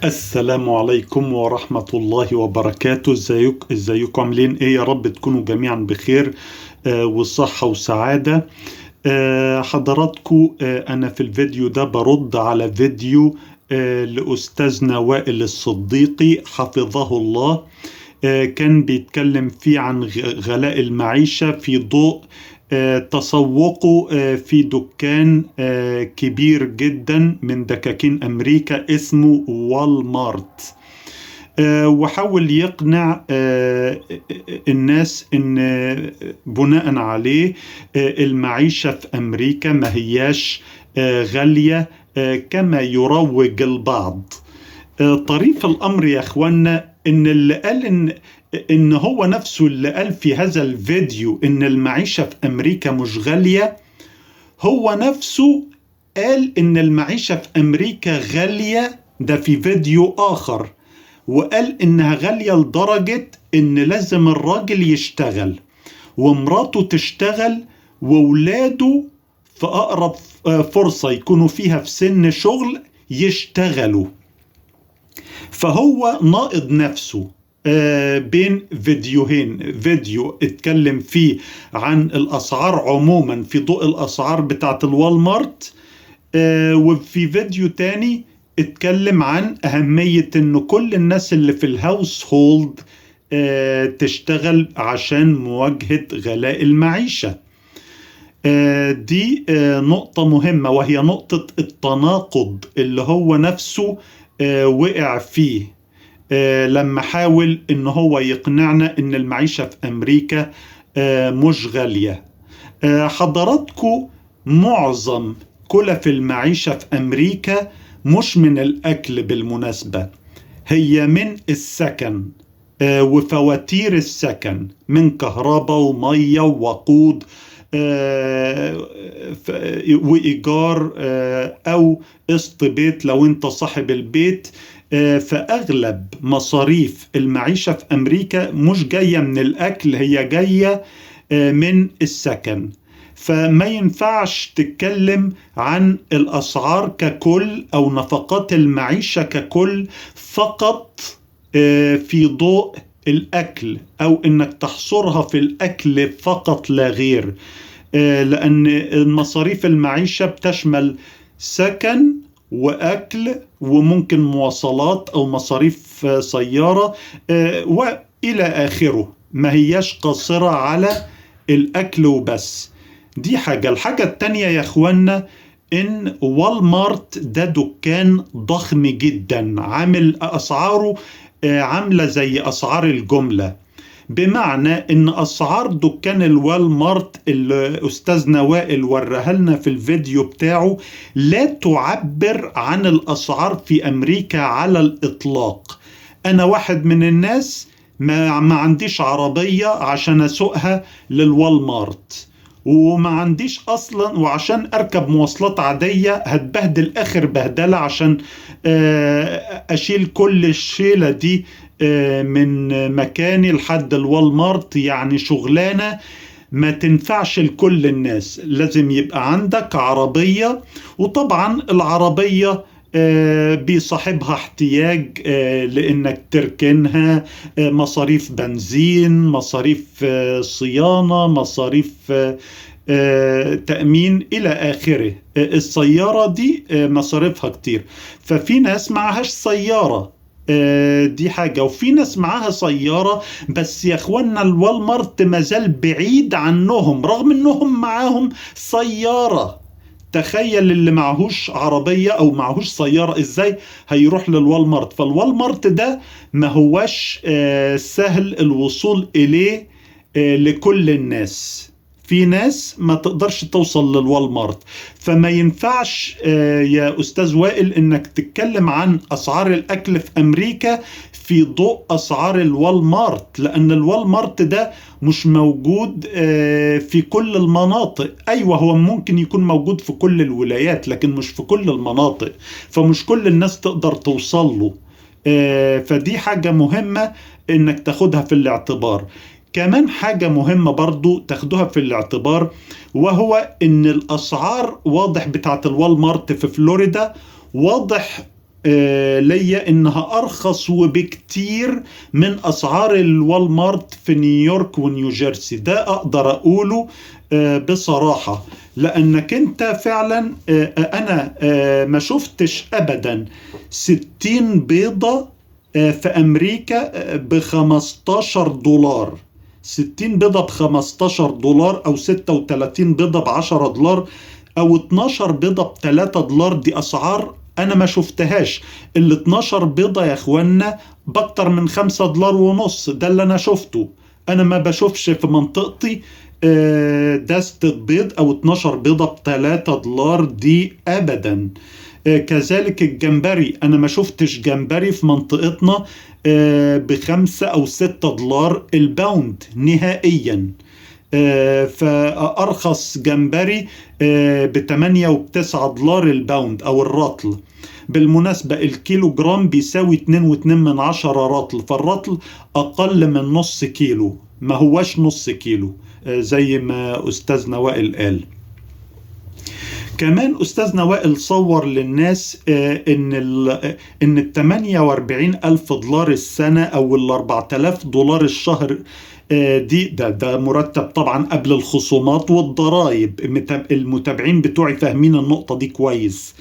السلام عليكم ورحمة الله وبركاته. ازيكم عاملين ايه؟ يا رب تكونوا جميعا بخير وصحة وسعادة. حضراتكم، انا في الفيديو ده برد على فيديو لأستاذنا وائل الصديقي حفظه الله. كان بيتكلم فيه عن غلاء المعيشة في ضوء تسوقه في دكان كبير جدا من دكاكين أمريكا اسمه والمارت. وحاول يقنع الناس ان بناء عليه المعيشة في أمريكا ما هياش غالية كما يروج البعض. طريف الأمر يا أخوانا إن اللي قال إن هو نفسه اللي قال في هذا الفيديو إن المعيشة في أمريكا مش غالية، هو نفسه قال إن المعيشة في أمريكا غالية ده في فيديو آخر، وقال إنها غالية لدرجة إن لازم الراجل يشتغل ومراته تشتغل وولاده في أقرب فرصة يكونوا فيها في سن شغل يشتغلوا. فهو ناقض نفسه بين فيديوهين، فيديو اتكلم فيه عن الأسعار عموما في ضوء الأسعار بتاعت الوالمارت، وفي فيديو تاني اتكلم عن أهمية إن كل الناس اللي في الهاوس هولد تشتغل عشان مواجهة غلاء المعيشة. دي نقطة مهمة، وهي نقطة التناقض اللي هو نفسه وقع فيه لما حاول ان هو يقنعنا ان المعيشة في امريكا مش غالية. حضراتكم، معظم كلف المعيشة في امريكا مش من الاكل بالمناسبة، هي من السكن وفواتير السكن، من كهرباء ومية ووقود وإيجار أو قسط بيت لو أنت صاحب البيت. فأغلب مصاريف المعيشة في أمريكا مش جاية من الأكل، هي جاية من السكن. فما ينفعش تتكلم عن الأسعار ككل أو نفقات المعيشة ككل فقط في ضوء الأكل، أو إنك تحصرها في الأكل فقط لا غير، لأن المصاريف المعيشة بتشمل سكن وأكل وممكن مواصلات أو مصاريف سيارة وإلى آخره، ما هياش قاصرة على الأكل وبس. دي حاجة. الحاجة التانية يا أخوانا إن والمارت ده دكان ضخم جدا، عامل أسعاره عاملة زي أسعار الجملة، بمعنى إن أسعار دكان الوالمارت اللي أستاذنا وائل ورها لنا في الفيديو بتاعه لا تعبر عن الأسعار في أمريكا على الإطلاق. أنا واحد من الناس ما عنديش عربية عشان أسوقها للوالمارت، وما عنديش أصلا، وعشان أركب مواصلات عادية هتبهدل آخر بهدلة عشان أشيل كل الشيلة دي من مكاني لحد الوالمارت. يعني شغلانة ما تنفعش لكل الناس، لازم يبقى عندك عربية، وطبعا العربية بصاحبها احتياج لانك تركنها، مصاريف بنزين، مصاريف صيانة، مصاريف تأمين إلى آخره. السيارة دي مصاريفها كتير، ففي ناس معهاش سيارة، دي حاجة، وفي ناس معاها سيارة بس يا اخوانا الوالمارت مازال بعيد عنهم رغم انهم معاهم سيارة. تخيل اللي معهوش عربية او معهوش سيارة ازاي هيروح للوالمارت؟ فالوالمارت ده ما هوش سهل الوصول اليه لكل الناس، في ناس ما تقدرش توصل للوالمارت. فما ينفعش يا أستاذ وائل إنك تتكلم عن أسعار الأكل في أمريكا في ضوء أسعار الوالمارت، لأن الوالمارت ده مش موجود في كل المناطق. أيوة، هو ممكن يكون موجود في كل الولايات لكن مش في كل المناطق، فمش كل الناس تقدر توصل له. فدي حاجة مهمة إنك تاخدها في الاعتبار. كمان حاجة مهمة برضو تاخدوها في الاعتبار، وهو ان الاسعار واضح بتاعت الوالمارت في فلوريدا واضح ليا انها ارخص وبكتير من اسعار الوالمارت في نيويورك ونيوجيرسي. ده اقدر اقوله بصراحة، لانك انت فعلا انا ما شفتش ابدا 60 بيضة في امريكا ب$15. 60 بيضة ب$15، او 36 بيضة ب$10، او 12 بيضة ب$3. دي اسعار انا ما شفتهاش. ال 12 بيضة يا اخوانا باكتر من $5.50. ده اللي انا شفته. انا ما بشوفش في منطقتي دستة بيض او 12 بيضة ب$3 دي ابدا. كذلك الجمبري، انا ما شفتش جمبري في منطقتنا ب$5 أو $6 الباوند نهائيا. فأرخص جمبري ب$8 و$9 الباوند أو الرطل. بالمناسبة الكيلو جرام بيساوي 2.2 رطل، فالرطل أقل من نص كيلو، ما هوش نص كيلو زي ما أستاذنا وائل قال. كمان أستاذنا وائل صور للناس إن $48,000 السنة أو $4,000 الشهر، ده مرتب طبعا قبل الخصومات والضرائب. المتابعين بتوعي فاهمين النقطة دي كويس.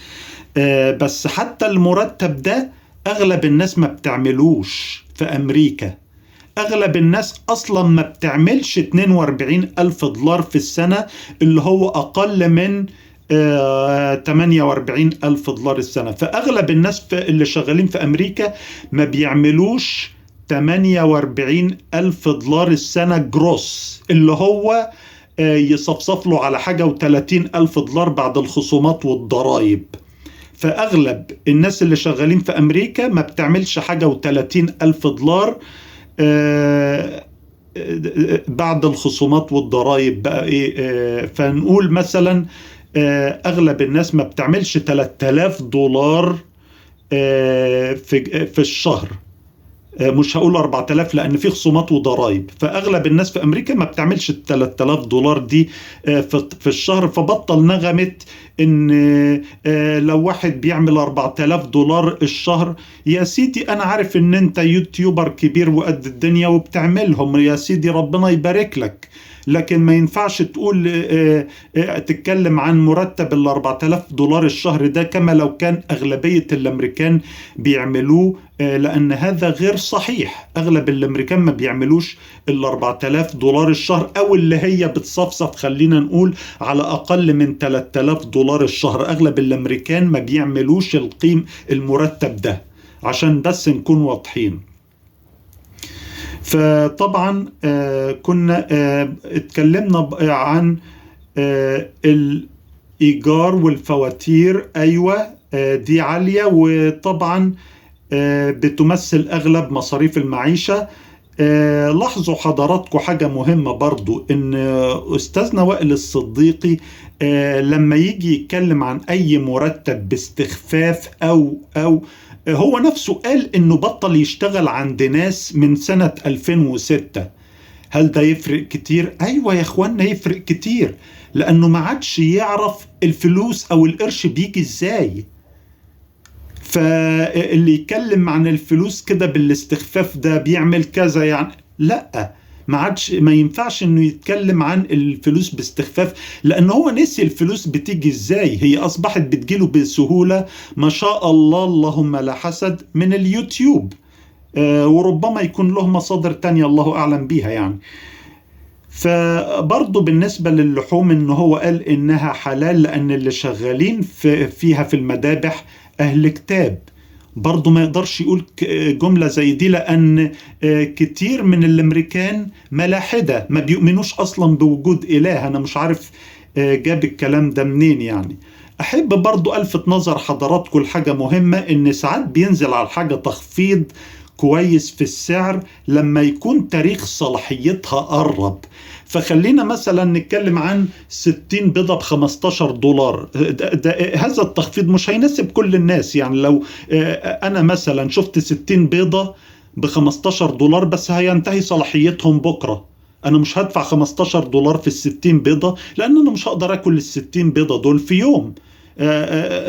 بس حتى المرتب ده أغلب الناس ما بتعملوش في أمريكا. أغلب الناس أصلا ما بتعملش $42,000 في السنة، اللي هو أقل من $48,000 السنة. فأغلب الناس اللي شغالين في أمريكا ما بيعملوش $48,000 السنة جروس، اللي هو يصفصف له على حاجة و$30,000 بعد الخصومات والضرائب. فأغلب الناس اللي شغالين في أمريكا ما بتعملش حاجة و$30,000 بعد الخصومات والضرائب بقى إيه. فنقول مثلا أغلب الناس ما بتعملش $3,000 في الشهر. مش هقول 4000 لأن في خصومات وضرائب. فأغلب الناس في أمريكا ما بتعملش $3,000 دي في الشهر. فبطل نغمة إن لو واحد بيعمل $4,000 الشهر، يا سيدي أنا عارف إن أنت يوتيوبر كبير وقد الدنيا وبتعملهم، يا سيدي ربنا يبارك لك. لكن ما ينفعش تقول تتكلم عن مرتب $4,000 الشهر ده كما لو كان أغلبية الأمريكان بيعملوه، لأن هذا غير صحيح. أغلب الأمريكان ما بيعملوش $4,000 الشهر، أو اللي هي بتصفصف خلينا نقول على أقل من $3,000 الشهر. أغلب الأمريكان ما بيعملوش المرتب ده، عشان بس نكون واضحين. فطبعا كنا اتكلمنا عن الإيجار والفواتير. أيوة دي عالية، وطبعا بتمثل أغلب مصاريف المعيشة. لاحظوا حضراتكم حاجة مهمة برضو، إن أستاذنا وائل الصديقي لما يجي يتكلم عن أي مرتب باستخفاف أو هو نفسه قال إنه بطل يشتغل عند ناس من سنة 2006. هل ده يفرق كتير؟ أيوة يا إخوانا يفرق كتير، لأنه ما عادش يعرف الفلوس أو القرش بيجي إزاي. فاللي يتكلم عن الفلوس كده بالاستخفاف ده بيعمل كذا يعني، لا، ما ينفعش انه يتكلم عن الفلوس باستخفاف، لانه هو نسي الفلوس بتيجي ازاي. هي اصبحت بتجيله بسهولة ما شاء الله، اللهم لا حسد، من اليوتيوب. وربما يكون له مصادر تانية الله اعلم بيها يعني. فبرضه بالنسبة للحوم انه هو قال انها حلال لان اللي شغالين فيها في المذابح اهل كتاب. برضه ما يقدرش يقول جملة زي دي، لأن كتير من الأمريكان ملاحدة ما بيؤمنوش أصلا بوجود إله. أنا مش عارف جاب الكلام ده منين يعني. أحب برضه ألفت نظر حضراتكم لحاجة مهمة، إن ساعات بينزل على الحاجة تخفيض كويس في السعر لما يكون تاريخ صلاحيتها قرب. فخلينا مثلا نتكلم عن 60 بيضة ب$15. هذا التخفيض مش هيناسب كل الناس يعني. لو أنا مثلا شفت 60 بيضة ب$15 بس هينتهي صلاحيتهم بكرة، أنا مش هدفع $15 في ال60 بيضة، لأن أنا مش هقدر أكل ال60 بيضة دول في يوم.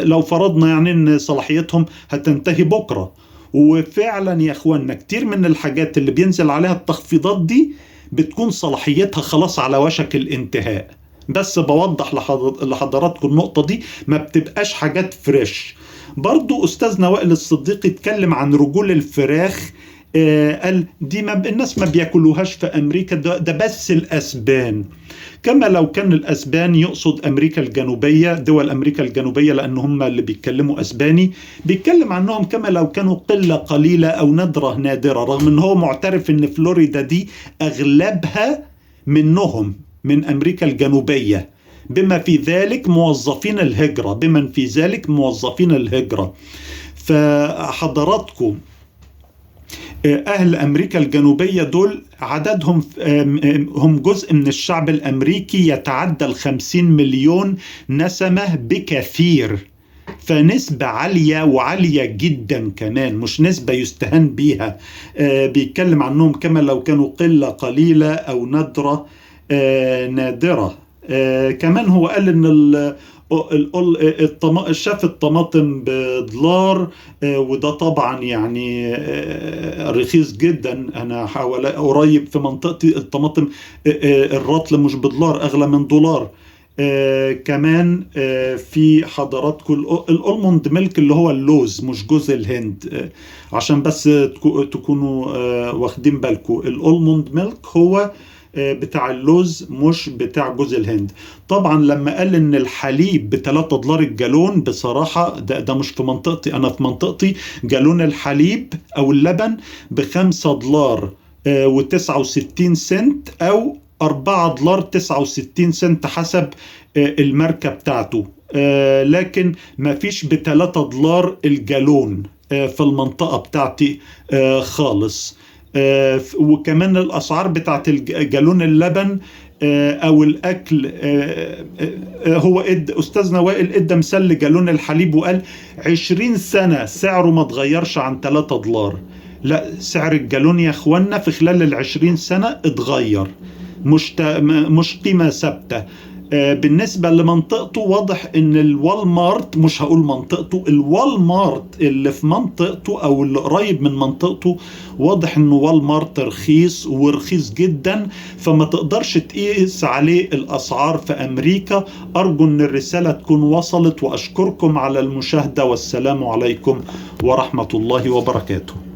لو فرضنا يعني ان صلاحيتهم هتنتهي بكرة. وفعلا يا اخوانا كتير من الحاجات اللي بينزل عليها التخفيضات دي بتكون صلاحيتها خلاص على وشك الانتهاء. بس بوضح لحضراتكم النقطة دي، ما بتبقاش حاجات فريش. برضو أستاذنا وائل الصديقي اتكلم عن رجول الفراخ. قال دي ما الناس ما بياكلوهاش في أمريكا، ده بس الأسبان. كما لو كان الأسبان يقصد أمريكا الجنوبية، دول أمريكا الجنوبية، لأن هم اللي بيتكلموا أسباني. بيتكلم عنهم كما لو كانوا قلة قليلة أو ندرة نادرة، رغم أنه هو معترف أن فلوريدا دي أغلبها منهم من أمريكا الجنوبية، بما في ذلك موظفين الهجرة. فحضراتكم أهل أمريكا الجنوبية دول عددهم هم جزء من الشعب الأمريكي يتعدى 50 مليون نسمة بكثير. فنسبة عالية وعالية جدا كمان، مش نسبة يستهان بيها. بيتكلم عنهم كما لو كانوا قلة قليلة أو ندرة نادرة. كمان هو قال ان شاف الطماطم بدولار، وده طبعا يعني رخيص جدا. انا قريب في منطقتي الطماطم الرطل مش بدولار، اغلى من دولار. كمان في حضراتكم الألموند ميلك اللي هو اللوز مش جوز الهند، عشان بس تكونوا واخدين بالكم. الألموند ميلك هو بتاع اللوز مش بتاع جوز الهند. طبعا لما قال ان الحليب $3 الجالون، بصراحة ده مش في منطقتي. انا في منطقتي جالون الحليب او اللبن $5 و69 سنت او $4.69 حسب الماركة بتاعته. لكن ما فيش $3 الجالون في المنطقة بتاعتي خالص. وكمان الأسعار بتاعت جالون اللبن أو الأكل، هو أستاذنا وائل إدى مثال لجالون الحليب وقال 20 سنة سعره ما تغيرش عن $3. لا، سعر الجالون يا أخوانا في خلال 20 سنة اتغير، مش قيمة ثابتة. بالنسبة لمنطقته واضح ان الوالمارت، مش هقول منطقته، الوالمارت اللي في منطقته او اللي قريب من منطقته، واضح انه والمارت رخيص ورخيص جدا، فما تقدرش تقيس عليه الاسعار في امريكا. ارجو ان الرسالة تكون وصلت، واشكركم على المشاهدة، والسلام عليكم ورحمة الله وبركاته.